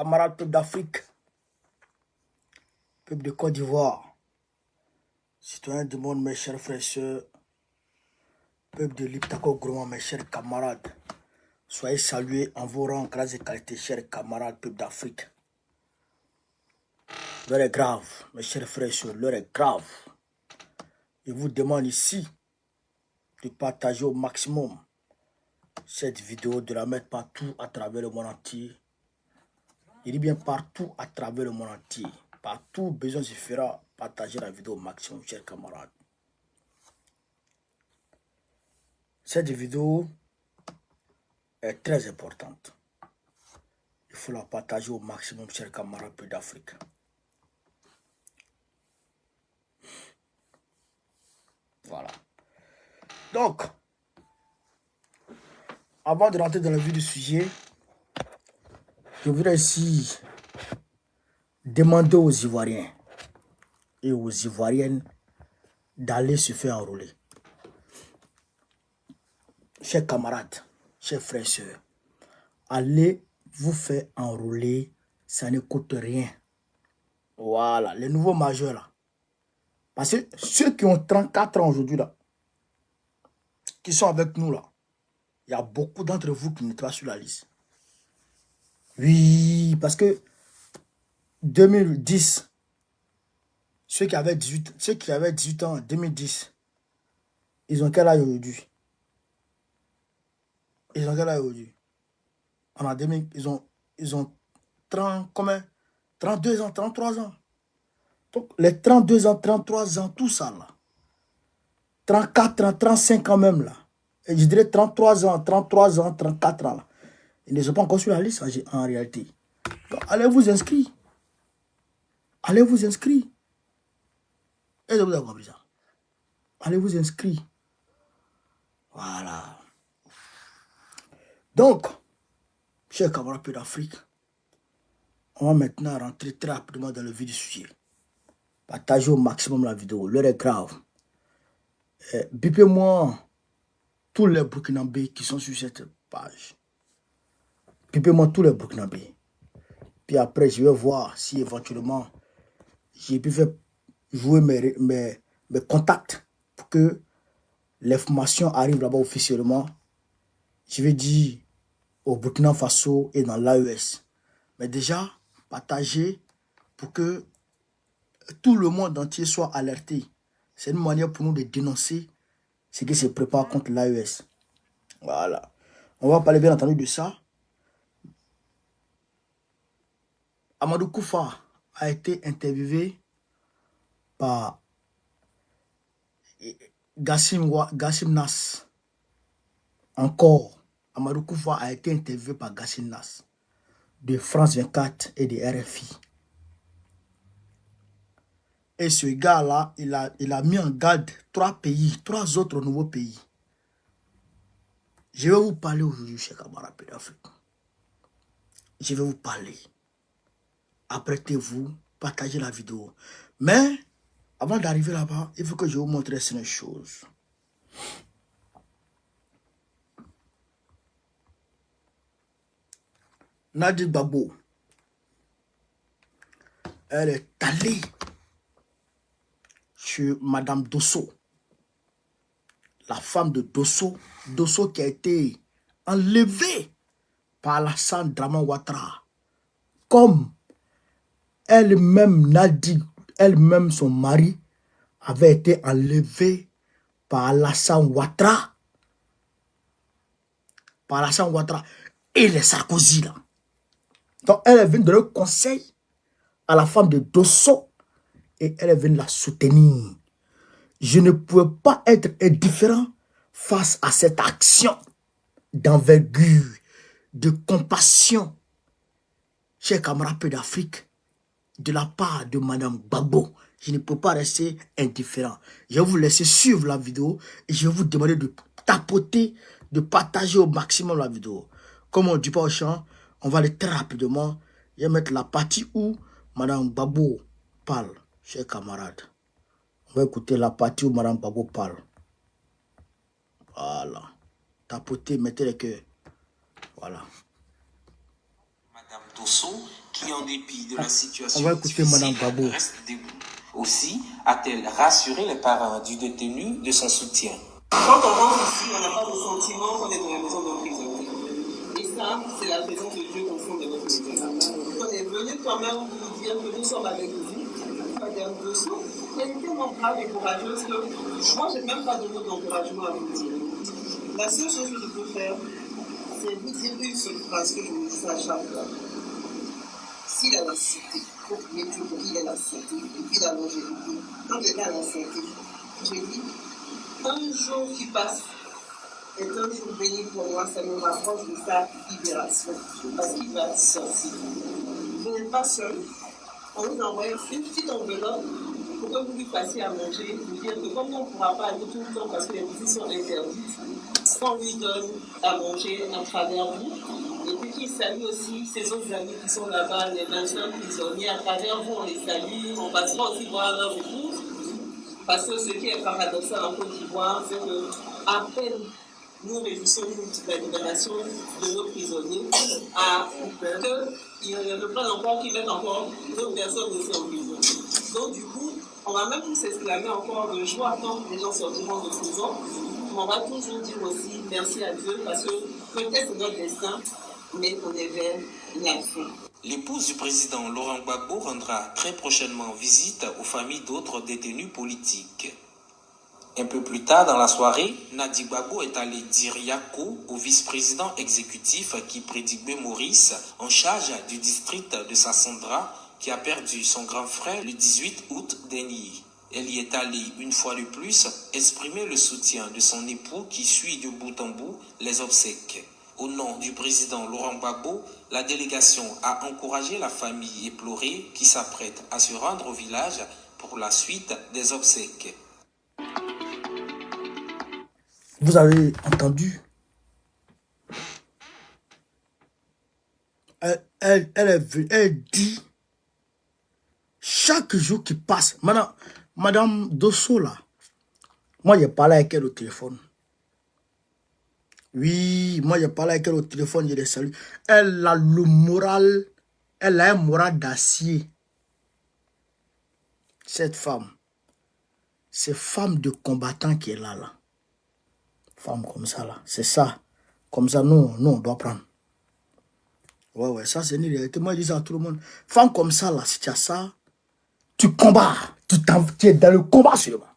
camarades peuple d'Afrique, peuple de Côte d'Ivoire, citoyens du monde, mes chers frères et sœurs, peuple de l'Iptako Gourmand, mes chers camarades, soyez salués en vos rangs, grâce et qualité, chers camarades, peuple d'Afrique. L'heure est grave, mes chers frères et sœurs, l'heure est grave. Je vous demande ici de partager au maximum cette vidéo, de la mettre partout à travers le monde entier. Je dis bien partout à travers le monde entier. Partout, besoin se fera, partager la vidéo au maximum, chers camarades. Cette vidéo est très importante. Il faut la partager au maximum, chers camarades d'Afrique. Voilà. Donc, avant de rentrer dans le vif du sujet, je voudrais ici demander aux Ivoiriens et aux Ivoiriennes d'aller se faire enrôler. Chers camarades, chers frères et sœurs, allez vous faire enrôler, ça ne coûte rien. Voilà, les nouveaux majeurs là. Parce que ceux qui ont 34 ans aujourd'hui là, qui sont avec nous là, il y a beaucoup d'entre vous qui n'êtes pas sur la liste. Oui, parce que 2010, ceux qui avaient 18 ans en 2010, ils ont quel âge aujourd'hui? Ils ont quel âge aujourd'hui? En 2000, ils ont 30, combien? 32 ans, 33 ans. Donc, les 32 ans, 33 ans, tout ça là. 34 ans, 35 ans même là. Et je dirais 33 ans, 34 ans là. Ils ne sont pas encore sur la liste en réalité. Donc, allez vous inscrire. Allez vous inscrire. Est-ce que vous avez compris ça? Allez vous inscrire. Voilà. Donc, chers camarades d'Afrique, on va maintenant rentrer très rapidement dans le vif du sujet. Partagez au maximum la vidéo. L'heure est grave. Bipez-moi tous les Burkinabés qui sont sur cette page. Bipez-moi tous les Burkinabés. Puis après, je vais voir si éventuellement j'ai pu faire jouer mes contacts pour que l'information arrive là-bas officiellement. Je vais dire au Burkina Faso et dans l'AES. Mais déjà, partagez pour que tout le monde entier soit alerté. C'est une manière pour nous de dénoncer ce qui se prépare contre l'AES. Voilà. On va parler bien entendu de ça. Amadou Koufa a été interviewé par Gassim Nas. Encore, Amadou Koufa a été interviewé par Gassim Nas de France 24 et de RFI. Et ce gars-là, il a mis en garde 3 autres nouveaux pays. Je vais vous parler aujourd'hui, chers camarades d'Afrique. Je vais vous parler. Apprêtez-vous, partagez la vidéo. Mais, avant d'arriver là-bas, il faut que je vous montre certaines choses. Nadi Gbagbo, elle est allée sur Madame Dosso, la femme de Dosso, Dosso qui a été enlevée par Alassane Draman Ouattara, comme elle-même, Nadi, elle-même, son mari, avait été enlevé par Alassane Ouattara, et les Sarkozy là. Donc elle est venue donner conseil à la femme de Dosso et elle est venue la soutenir. Je ne pouvais pas être indifférent face à cette action d'envergure, de compassion, chers camarades d'Afrique, de la part de Madame Gbagbo. Je ne peux pas rester indifférent. Je vais vous laisser suivre la vidéo et je vais vous demander de tapoter, de partager au maximum la vidéo. Comme on ne dit pas au champ, on va aller très rapidement. Je vais mettre la partie où Madame Gbagbo parle, chers camarades. On va écouter la partie où Madame Gbagbo parle. Voilà. Tapotez, mettez les cœurs. Voilà. Madame Dosso, qui, en dépit de la On situation va écouter Madame difficile, Gbagbo. reste debout. Aussi a-t-elle rassuré les parents du détenu de son soutien. Quand on rentre ici, on n'a pas le sentiment qu'on est dans la maison d'un prisonnier. Et ça, c'est la présence de Dieu au fond de notre maison. On est venu quand même vous dire que nous sommes avec vous, Madame Dosso. Elle est tellement brave et courageuse que moi, je n'ai même pas de mots d'encouragement à vous dire. La seule chose que je peux faire, c'est vous dire une seule phrase que je vous dis à chaque fois. S'il a la santé, il faut prier Dieu pour qu'il ait la santé et puis la longévité. Quand il est à la santé, j'ai dit, un jour qui passe est un jour béni pour moi, ça me rapproche de sa libération, parce qu'il va sortir. Vous n'êtes pas seul. On vous envoie une petite enveloppe pour que vous lui fassiez à manger, vous dire que comme on ne pourra pas aller tout le temps parce que les visites sont interdites, on lui donne à manger à travers vous. Et puis qu'il salue aussi ses autres amis qui sont là-bas, les 25 prisonniers. À travers vous, on les salue. On passera aussi voir leur retour. Parce que ce qui est paradoxal en Côte d'Ivoire, c'est que à peine nous réussissons la libération de nos prisonniers, à qu'ils ne prennent encore, qu'ils mettent encore d'autres personnes aussi en prison. Donc du coup, on va même plus s'exclamer encore de joie quand les gens sortiront de prison. On va toujours dire aussi merci à Dieu parce que peut-être c'est notre destin, mais on est vers la fin. L'épouse du président Laurent Gbagbo rendra très prochainement visite aux familles d'autres détenus politiques. Un peu plus tard dans la soirée, Nadi Gbagbo est allé dire Yako au vice-président exécutif Kipre-Digbe Maurice en charge du district de Sassandra qui a perdu son grand frère le 18 août dernier. Elle y est allée une fois de plus exprimer le soutien de son époux qui suit de bout en bout les obsèques. Au nom du président Laurent Gbagbo, la délégation a encouragé la famille éplorée qui s'apprête à se rendre au village pour la suite des obsèques. Vous avez entendu? Elle dit, chaque jour qui passe, Madame Dosso là, moi j'ai parlé avec elle au téléphone. Oui, moi j'ai parlé avec elle au téléphone, je les salue. Elle a le moral, elle a un moral d'acier. Cette femme, c'est femme de combattant qui est là. Femme comme ça là, c'est ça. Comme ça, nous on doit prendre. Ouais, ça c'est une réalité. Moi je dis ça à tout le monde. Femme comme ça là, si tu as ça, tu combats. Tu es dans le combat seulement.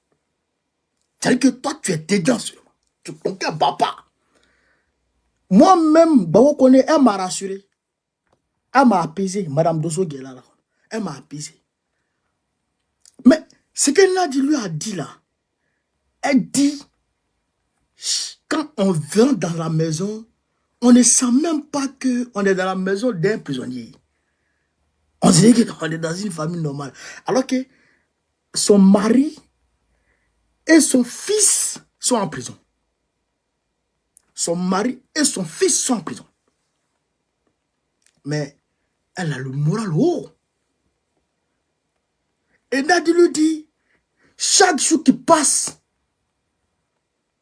C'est-à-dire que toi, tu es dedans seulement. Tu ne combats pas. Moi-même, Babo connaît, elle m'a rassuré. Elle m'a apaisé. Madame Dosso qui est là. Elle m'a apaisé. Mais ce qu'elle lui a dit là, elle dit, quand on vient dans la maison, on ne sent même pas qu'on est dans la maison d'un prisonnier. On dirait qu'on est dans une famille normale. Alors que son mari et son fils sont en prison. Son mari et son fils sont en prison. Mais elle a le moral haut. Et Nadi lui dit, chaque jour qui passe,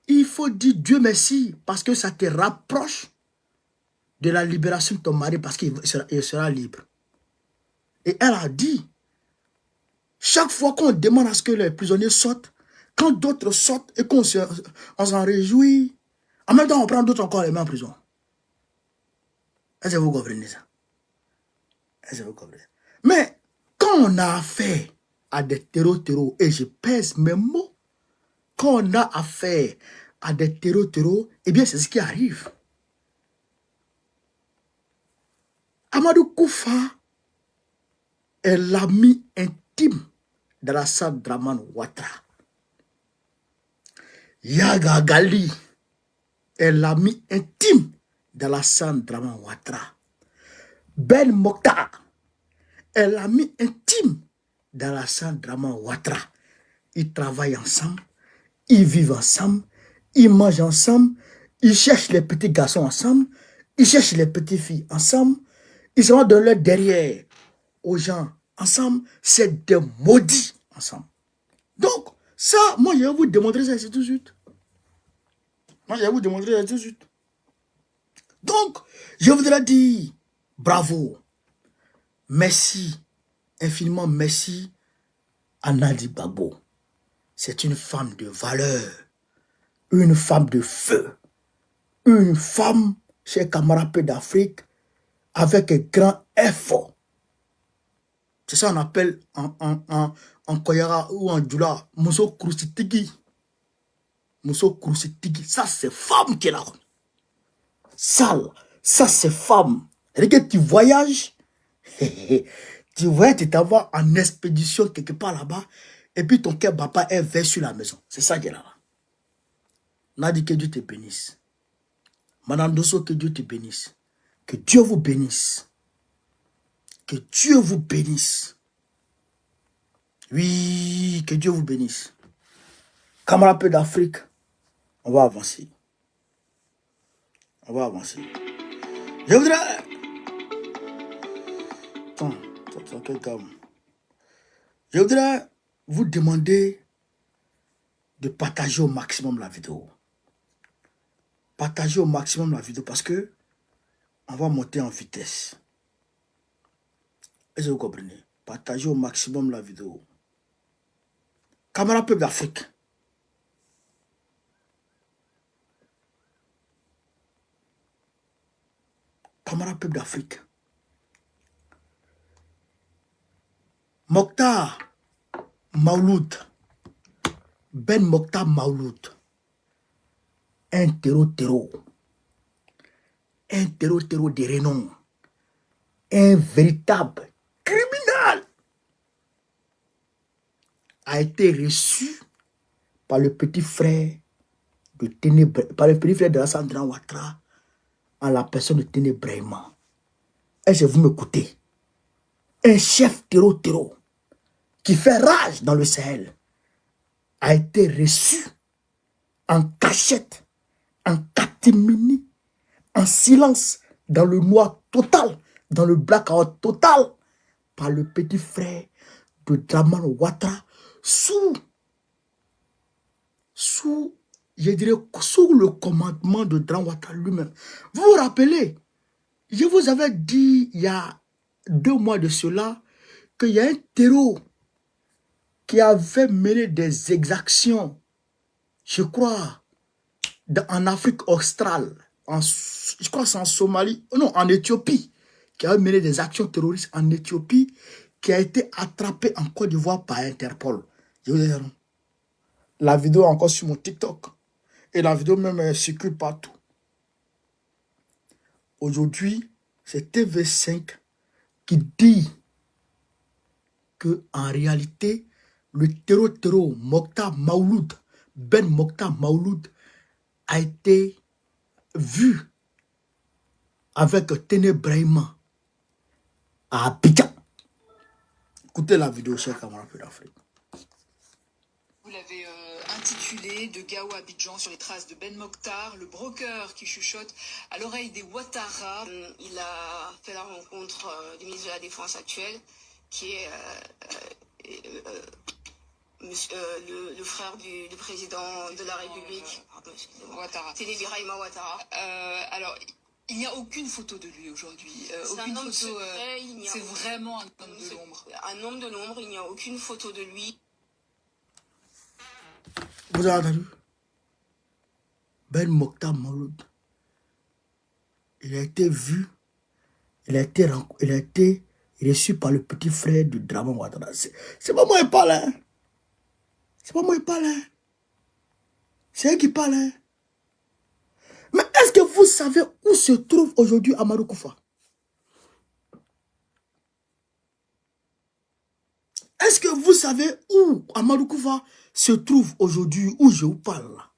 il faut dire Dieu merci parce que ça te rapproche de la libération de ton mari parce qu'il sera libre. Et elle a dit, chaque fois qu'on demande à ce que les prisonniers sortent, quand d'autres sortent et qu'on s'en réjouit, en même temps on prend d'autres encore les mains en prison. Est-ce que vous comprenez ça? Est-ce que vous comprenez? Mais quand on a affaire à des terreaux, et je pèse mes mots, quand on a affaire à des terreaux, eh bien c'est ce qui arrive. Amadou Koufa est l'ami intime d'Alassane Dramane Ouattara. Yaga Gali est l'ami intime d'Alassane Dramane Ouattara. Ben Mokhtar est l'ami intime d'Alassane Dramane Ouattara. Ils travaillent ensemble, ils vivent ensemble, ils mangent ensemble, ils cherchent les petits garçons ensemble, ils cherchent les petites filles ensemble, ils sont dans leur derrière aux gens ensemble, c'est des maudits ensemble. Donc, ça, moi je vais vous démontrer ça tout de suite. Donc, je voudrais dire bravo. Merci, infiniment merci à Nadi Gbagbo. C'est une femme de valeur, une femme de feu, une femme, chers camarades d'Afrique, avec un grand effort. C'est ça qu'on appelle en Koyara ou en Djoula, Mousso Krousitigi. Mousso Krousitigi, ça c'est femme qui est là. Ça c'est femme. Regarde, tu voyages, tu voyages, tu t'en vas en expédition quelque part là-bas, et puis ton cœur papa est vers sur la maison. C'est ça qui est là-bas. Nadi, que Dieu te bénisse. Madame Dosso, que Dieu te bénisse. Que Dieu vous bénisse. Que Dieu vous bénisse. Oui, que Dieu vous bénisse. Camarades d'Afrique, on va avancer. On va avancer. Je voudrais... Attends, calme. Je voudrais vous demander de partager au maximum la vidéo. Partagez au maximum la vidéo parce que on va monter en vitesse. Est-ce que vous comprenez? Partagez au maximum la vidéo. Camarades peuple d'Afrique. Camarades peuple d'Afrique. Mokhtar Maouloud. Ben Mokhtar Maouloud. Un terreau. Un terreau de renom. Un véritable criminel a été reçu par le petit frère de Ténébré, par le petit frère de Alassane Dramane Ouattara en la personne de Ténébré. Est-ce que vous m'écoutez? Un chef terreau qui fait rage dans le Sahel a été reçu en cachette, en catimini, en silence, dans le noir total, dans le blackout total, par le petit frère de Dramane Ouattara, sous, je dirais, sous le commandement de Dramane Ouattara lui-même. Vous vous rappelez, je vous avais dit il y a 2 mois de cela, qu'il y a un terreau qui avait mené des exactions, je crois, en Afrique australe, je crois que c'est en Somalie, non, en Éthiopie, qui avait mené des actions terroristes en Éthiopie, qui a été attrapé en Côte d'Ivoire par Interpol. Je vous dis, la vidéo est encore sur mon TikTok. Et la vidéo même circule partout. Aujourd'hui, c'est TV5 qui dit que en réalité, le terreau Mokhtar Maouloud, Ben Mokhtar Maouloud, a été vu avec Ténébré à Abidjan. Écoutez la vidéo, chers camarades d'Afrique. Vous l'avez intitulé de Gao à Abidjan sur les traces de Ben Mokhtar, le broker qui chuchote à l'oreille des Ouattara. Il a fait la rencontre du ministre de la Défense actuel, qui est le frère du président de la République. Ouattara. Téné Birahima Ouattara. Alors, il n'y a aucune photo de lui aujourd'hui. Aucune photo. C'est vraiment un homme de l'ombre. Un homme de l'ombre, il n'y a aucune photo de lui. Vous avez entendu? Ben Mokhtar Maouloud. Il a été vu, il a été reçu par le petit frère de Dramane Ouattara. C'est pas moi qui parle, hein? C'est pas moi qui parle, hein? C'est eux qui parlent, hein? Mais est-ce que vous savez où se trouve aujourd'hui Amadou Koufa? Est-ce que vous savez où Amadou Koufa se trouve aujourd'hui, où je vous parle là?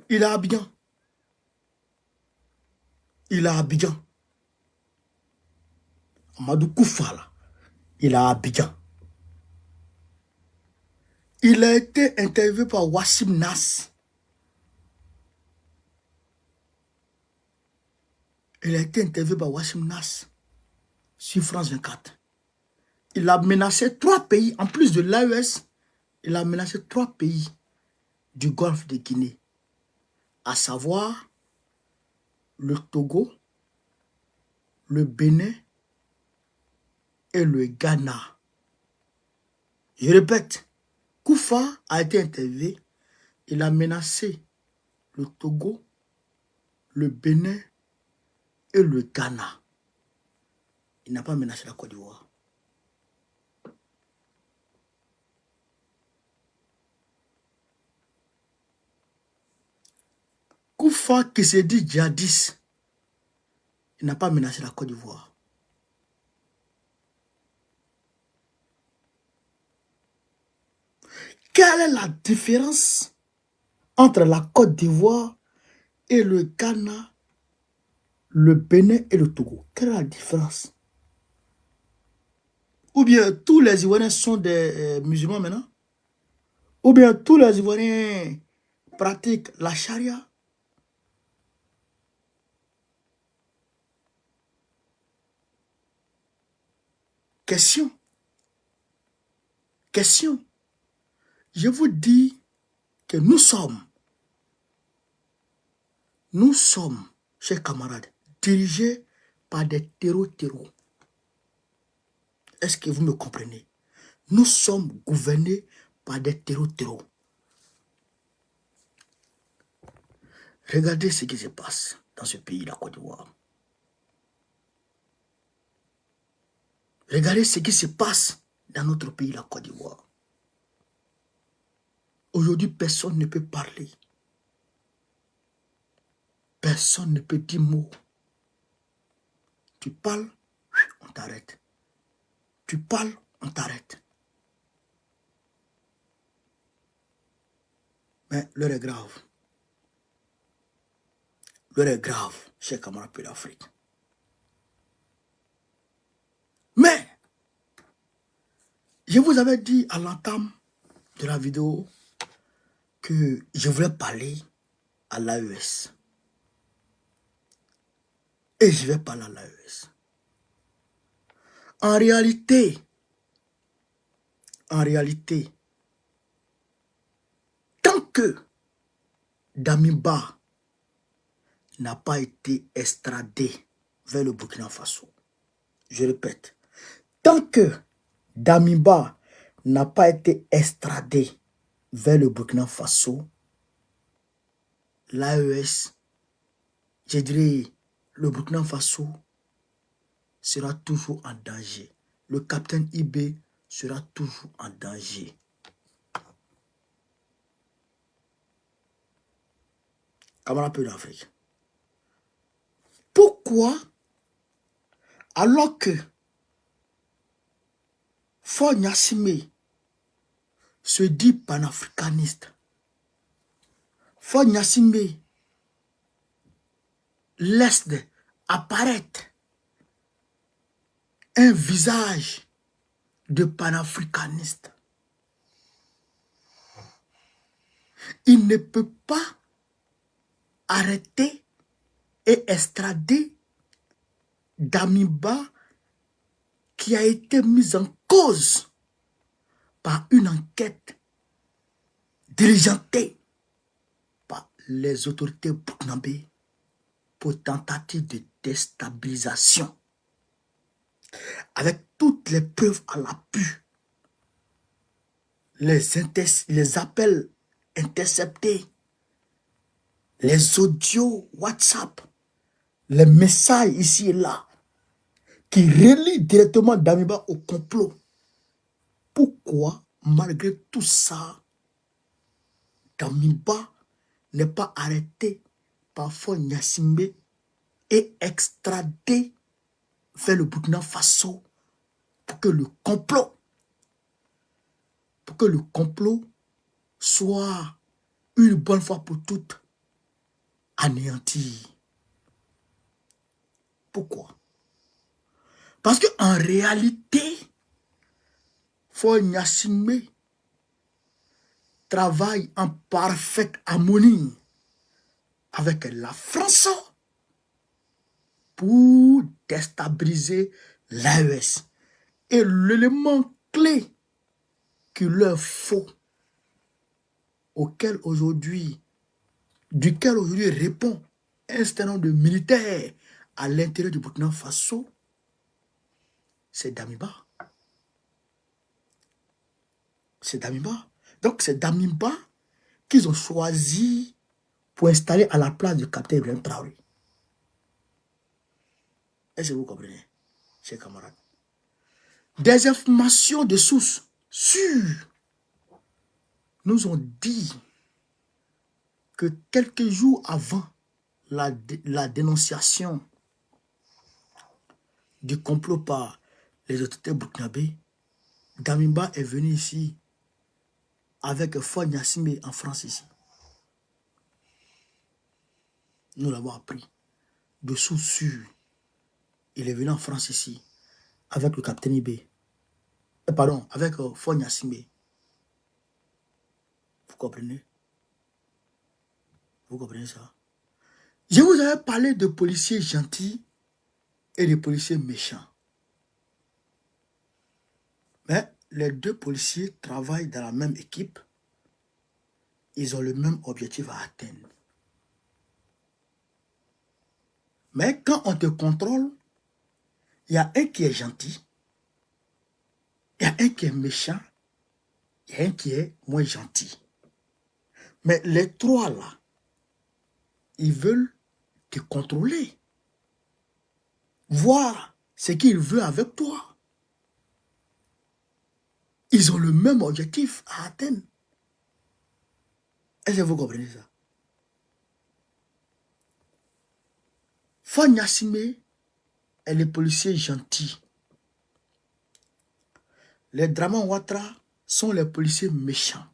Il est à Abidjan. Il est à Abidjan. Amadou Koufa là, il est à Abidjan. Il a été interviewé par Wassim Nas. Il a été interviewé par Wassim Nas sur France 24. Il a menacé 3 pays, en plus de l'AES, il a menacé 3 pays du Golfe de Guinée, à savoir le Togo, le Bénin et le Ghana. Je répète, Koufa a été interviewé. Il a menacé le Togo, le Bénin et le Ghana. Il n'a pas menacé la Côte d'Ivoire. Koufa qui se dit djihadiste, il n'a pas menacé la Côte d'Ivoire. Quelle est la différence entre la Côte d'Ivoire et le Ghana, le Bénin et le Togo? Quelle est la différence? Ou bien tous les Ivoiriens sont des musulmans maintenant? Ou bien tous les Ivoiriens pratiquent la charia? Question. Question. Je vous dis que nous sommes, chers camarades, dirigés par des terreaux. Est-ce que vous me comprenez? Nous sommes gouvernés par des terreaux. Regardez ce qui se passe dans ce pays, la Côte d'Ivoire. Regardez ce qui se passe dans notre pays, la Côte d'Ivoire. Aujourd'hui, personne ne peut parler. Personne ne peut dire mot. Tu parles, on t'arrête. Tu parles, on t'arrête. Mais l'heure est grave. L'heure est grave, chers camarades de l'Afrique. Mais, je vous avais dit à l'entame de la vidéo que je voulais parler à l'AES. Et je vais parler à l'AES. En réalité, tant que Damiba n'a pas été extradé vers le Burkina Faso, je répète, tant que Damiba n'a pas été extradé vers le Burkina Faso, l'AES, je dirais, le Burkina Faso sera toujours en danger. Le capitaine IB sera toujours en danger. Camarades peu d'Afrique. Pourquoi, alors que Faure Gnassingbé se dit panafricaniste, Faure Gnassingbé laisse apparaître un visage de panafricaniste, il ne peut pas arrêter et extrader Damiba qui a été mise en cause par une enquête diligentée par les autorités burkinabées pour tentative de déstabilisation. Avec toutes les preuves à l'appui, les appels interceptés, les audios WhatsApp, les messages ici et là, qui relient directement Damiba au complot. Pourquoi, malgré tout ça, Damiba n'est pas arrêté par Faure Gnassingbé et extradé vers le Burkina Faso pour que le complot soit une bonne fois pour toutes anéanti. Pourquoi? Parce qu'en réalité, Faure Gnassingbé travaille en parfaite harmonie avec la France pour déstabiliser l'AES. Et l'élément clé qu'il leur faut, duquel aujourd'hui répond un certain nombre de militaires à l'intérieur du Burkina Faso, c'est Damiba. C'est Damiba. Donc, c'est Damiba qu'ils ont choisi pour installer à la place du capitaine Ibrahim Traoré. Est-ce que vous comprenez, chers camarades? Des informations de sources sûres nous ont dit que quelques jours avant la dénonciation du complot par les autorités burkinabées, Damiba est venu ici avec Ford Gnassingbé en France ici. Nous l'avons appris de sources sûres. Il est venu en France ici avec le capitaine Ibé. Pardon, avec Ford Gnassingbé. Vous comprenez? Vous comprenez ça? Je vous avais parlé de policiers gentils et de policiers méchants. Mais les deux policiers travaillent dans la même équipe. Ils ont le même objectif à atteindre. Mais quand on te contrôle, il y a un qui est gentil, il y a un qui est méchant, il y a un qui est moins gentil. Mais les trois là, ils veulent te contrôler. Voir ce qu'ils veulent avec toi. Ils ont le même objectif à atteindre. Est-ce que vous comprenez ça? Ford Gnassingbé est le policier gentil. Les Draman Ouattara sont les policiers méchants.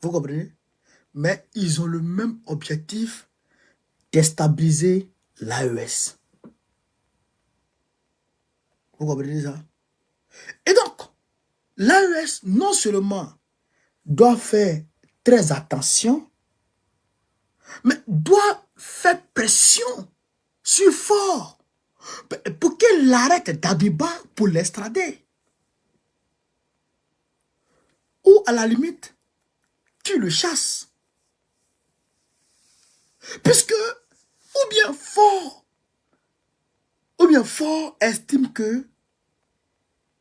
Vous comprenez? Mais ils ont le même objectif: déstabiliser l'AES. Vous comprenez ça? Et donc, l'AES non seulement doit faire très attention, mais doit faire pression sur Ford pour qu'il arrête Damiba pour l'extrader. Ou à la limite, tu le chasses. Puisque, ou bien Ford estime que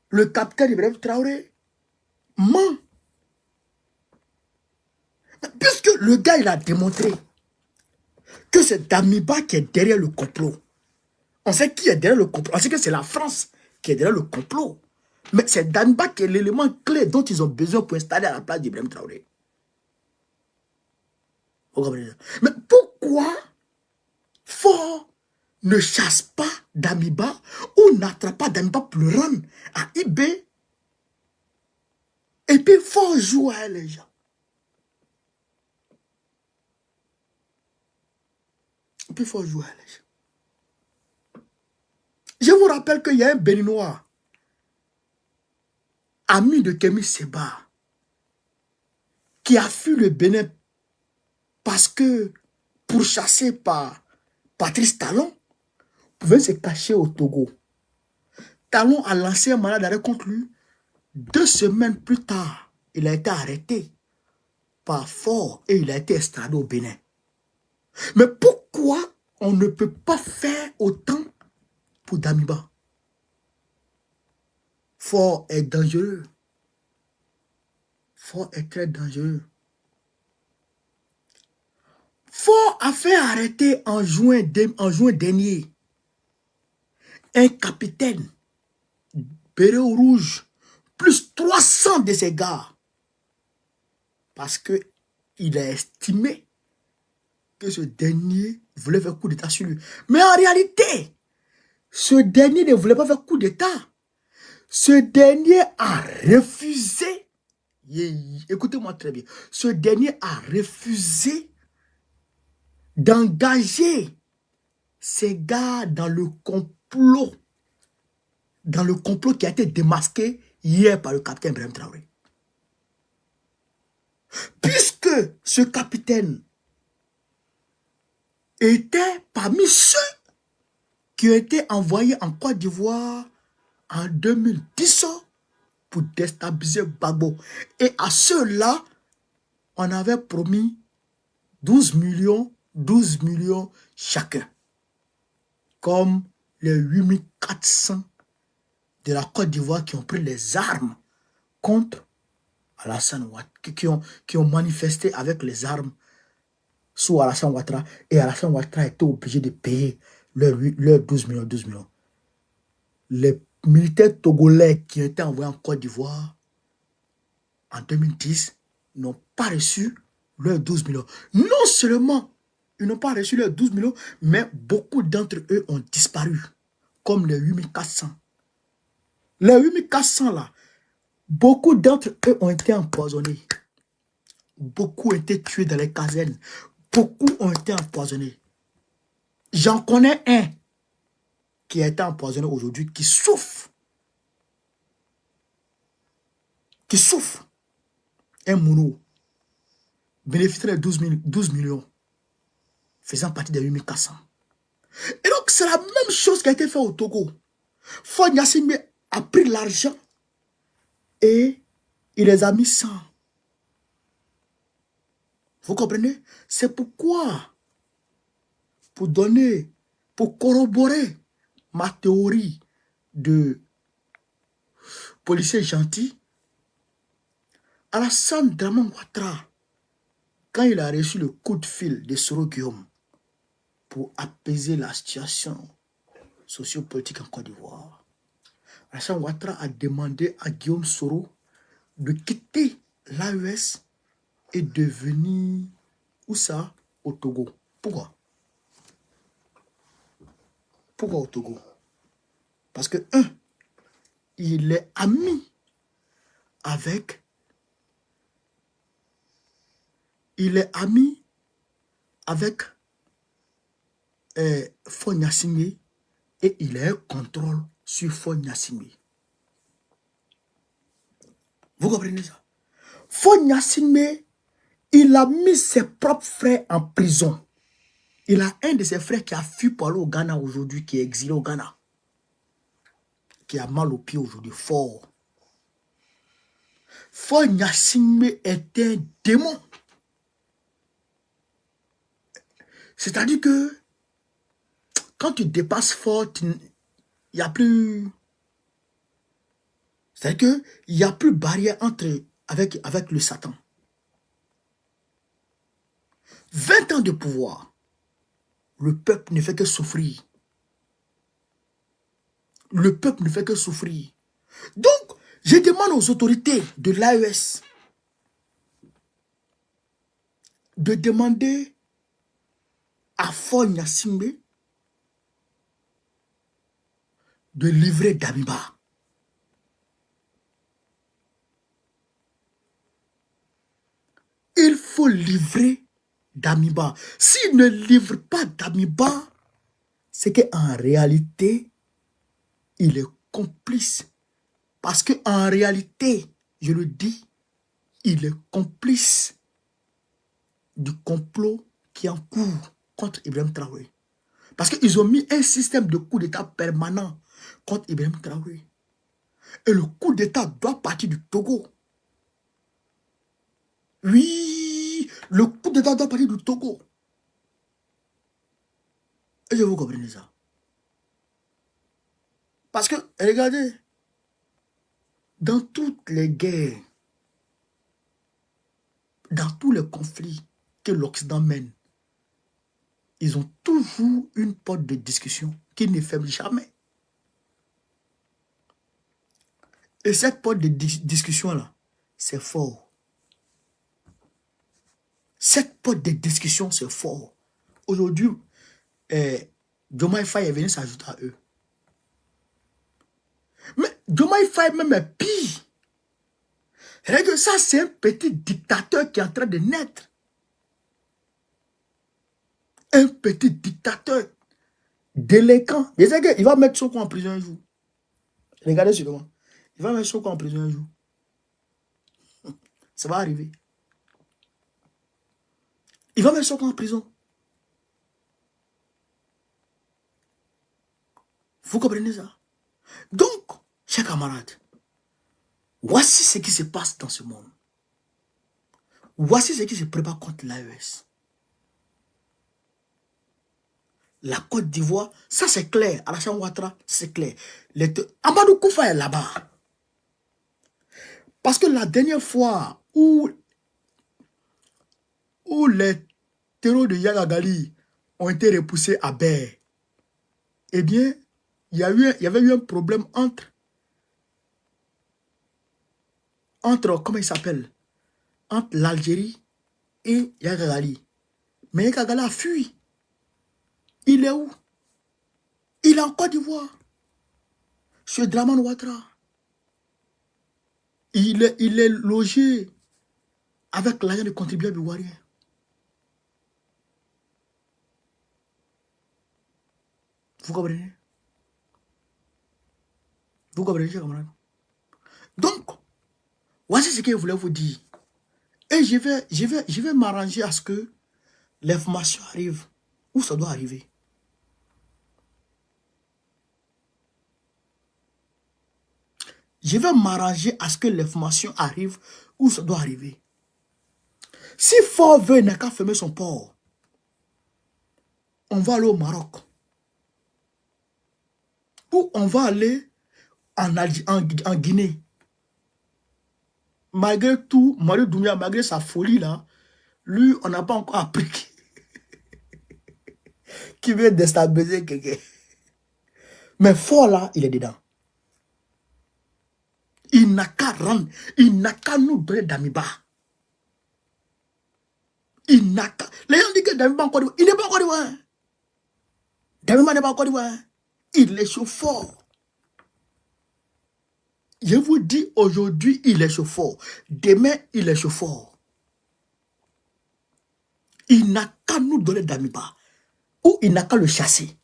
le capitaine Ibrahim Traoré ment. Puisque le gars, il a démontré que c'est Damiba qui est derrière le complot. On sait qui est derrière le complot. On sait que c'est la France qui est derrière le complot. Mais c'est Damiba qui est l'élément clé dont ils ont besoin pour installer à la place d'Ibrahim Traoré. Vous comprenez? Mais pourquoi Ford ne chasse pas Damiba ou n'attrape pas Damiba pour le rendre à Ibé? Et puis Ford joue à elle, les gens. Et puis Ford joue à elle, les gens. Je vous rappelle qu'il y a un Béninois, ami de Kémy Séba, qui a fui le Bénin parce que, pourchassé par Patrice Talon, pouvait se cacher au Togo. Talon a lancé un mandat d'arrêt contre lui. 2 semaines plus tard, il a été arrêté par Ford et il a été extradé au Bénin. Mais pourquoi on ne peut pas faire autant pour Damiba? Ford est dangereux. Ford est très dangereux. Ford a fait arrêter en juin dernier un capitaine béret rouge plus 300 de ses gars parce qu'il a estimé que ce dernier voulait faire coup d'état sur lui. Mais en réalité, ce dernier ne voulait pas faire coup d'état. Ce dernier a refusé, écoutez-moi très bien, ce dernier a refusé d'engager ces gars dans le complot qui a été démasqué hier par le capitaine Ibrahim Traoré. Puisque ce capitaine était parmi ceux qui ont été envoyés en Côte d'Ivoire en 2010 pour déstabiliser Gbagbo. Et à ceux-là, on avait promis 12 millions chacun. comme les 8400 de la Côte d'Ivoire qui ont pris les armes contre Alassane Ouattara, qui ont manifesté avec les armes sous Alassane Ouattara, et Alassane Ouattara a été obligé de payer leurs 12 millions, 12 millions. Les militaires togolais qui étaient envoyés en Côte d'Ivoire en 2010 n'ont pas reçu leurs 12 millions. Non seulement ils n'ont pas reçu leurs 12 millions, mais beaucoup d'entre eux ont disparu, comme les 8400. Les 8400 là, beaucoup d'entre eux ont été empoisonnés. Beaucoup ont été tués dans les casernes. Beaucoup ont été empoisonnés. J'en connais un qui a été empoisonné aujourd'hui, qui souffre. Qui souffre. Un mono bénéficierait de 12 millions, faisant partie des 8400. Et donc, c'est la même chose qui a été fait au Togo. Faure Gnassingbé a pris l'argent et il les a mis sans. Vous comprenez? C'est pourquoi, pour corroborer ma théorie de policier gentil, Alassane Dramane Ouattara, quand il a reçu le coup de fil de Soro Guillaume pour apaiser la situation sociopolitique en Côte d'Ivoire, Alassane Ouattara a demandé à Guillaume Soro de quitter l'AES et de venir, où ça? Au Togo. Pourquoi? Pourquoi au Togo? Parce que, il est ami avec Faure Gnassingbé et il a un contrôle sur Faure Gnassingbé. Vous comprenez ça? Faure Gnassingbé, il a mis ses propres frères en prison. Il a un de ses frères qui a fui pour aller au Ghana aujourd'hui, qui est exilé au Ghana, qui a mal au pied aujourd'hui, fort. Faure Gnassingbé est un démon. C'est-à-dire que quand tu dépasses fort, il n'y a plus... C'est-à-dire qu'il n'y a plus de barrière avec le Satan. 20 ans de pouvoir, le peuple ne fait que souffrir. Le peuple ne fait que souffrir. Donc, je demande aux autorités de l'AES de demander à Faure Gnassingbé de livrer Damiba. Il faut livrer Damiba. S'il ne livre pas Damiba, c'est qu'en réalité, il est complice. Parce qu'en réalité, je le dis, il est complice du complot qui est en cours contre Ibrahim Traoré. Parce qu'ils ont mis un système de coup d'État permanent contre Ibrahim Traoré. Et le coup d'État doit partir du Togo. Oui, le coup d'État doit partir du Togo. Et je vous comprenez ça. Parce que, regardez, dans toutes les guerres, dans tous les conflits que l'Occident mène, ils ont toujours une porte de discussion qui ne ferme jamais. Et cette porte de discussion-là, c'est fort. Cette porte de discussion, c'est fort. Aujourd'hui, Diomaye Faye est venu s'ajouter à eux. Mais Diomaye Faye même est pire. C'est que ça, c'est un petit dictateur qui est en train de naître. Un petit dictateur délinquant. Il va mettre Sonko en prison un jour. Regardez sur moi. Il va mettre Sonko en prison un jour. Ça va arriver. Il va mettre Sonko en prison. Vous comprenez ça? Donc, chers camarades, voici ce qui se passe dans ce monde. Voici ce qui se prépare contre l'AES. La Côte d'Ivoire, ça c'est clair. Alassane Ouattara, c'est clair. Amadou Koufa est là-bas. Parce que la dernière fois où les terreaux de Yagagali ont été repoussés à Baie, eh bien, il y avait eu un problème entre comment il s'appelle, entre l'Algérie et Yagagali. Mais Yagagali a fui. Il est où? Il est en Côte d'Ivoire. Chez Dramane Ouattara. Il est logé avec l'argent des contribuables ivoiriens. Vous comprenez? Vous comprenez, chers camarades? Donc, voici ce que je voulais vous dire. Et je vais m'arranger à ce que l'information arrive où ça doit arriver. Je vais m'arranger à ce que l'information arrive où ça doit arriver. Si Fort veut n'a qu'à fermer son port, on va aller au Maroc. Ou on va aller en Guinée. Malgré tout, Mario Doumbia, malgré sa folie là, lui, on n'a pas encore appris qu'il veut déstabiliser quelqu'un. Mais Fort là, il est dedans. Il n'a qu'à rendre, il n'a qu'à nous donner Damiba. Il n'a qu'à... Les gens disent que Damiba encore d'Ivoire. Il n'est pas encore d'Ivoire. Damiba n'est pas encore d'Ivoire. Il est chaud fort. Je vous dis aujourd'hui, il est chaud fort. Demain, il est chaud fort. Il n'a qu'à nous donner Damiba. Ou il n'a qu'à le chasser.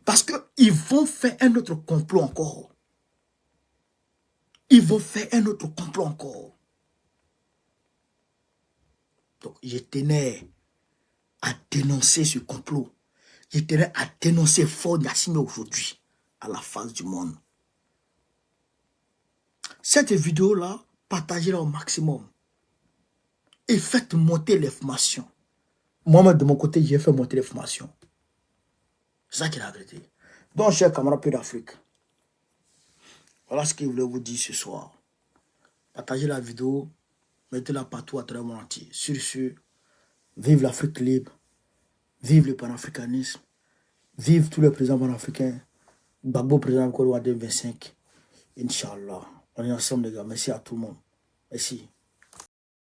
Parce qu'ils vont faire un autre complot encore. Ils vont faire un autre complot encore. Donc, je tenais à dénoncer ce complot. Je tenais à dénoncer Fort Gnassingbé aujourd'hui, à la face du monde. Cette vidéo-là, partagez-la au maximum. Et faites monter l'information. Moi, de mon côté, j'ai fait monter l'information. C'est ça qui est la vérité. Donc, chers camarades Peu d'Afrique, voilà ce que je voulais vous dire ce soir. Partagez la vidéo, mettez-la partout à travers le monde entier. Sur ce, vive l'Afrique libre, vive le panafricanisme, vive tous les présidents panafricains, Gbagbo président de Côte d'Ivoire 2025. Inch'Allah. On est ensemble les gars. Merci à tout le monde. Merci.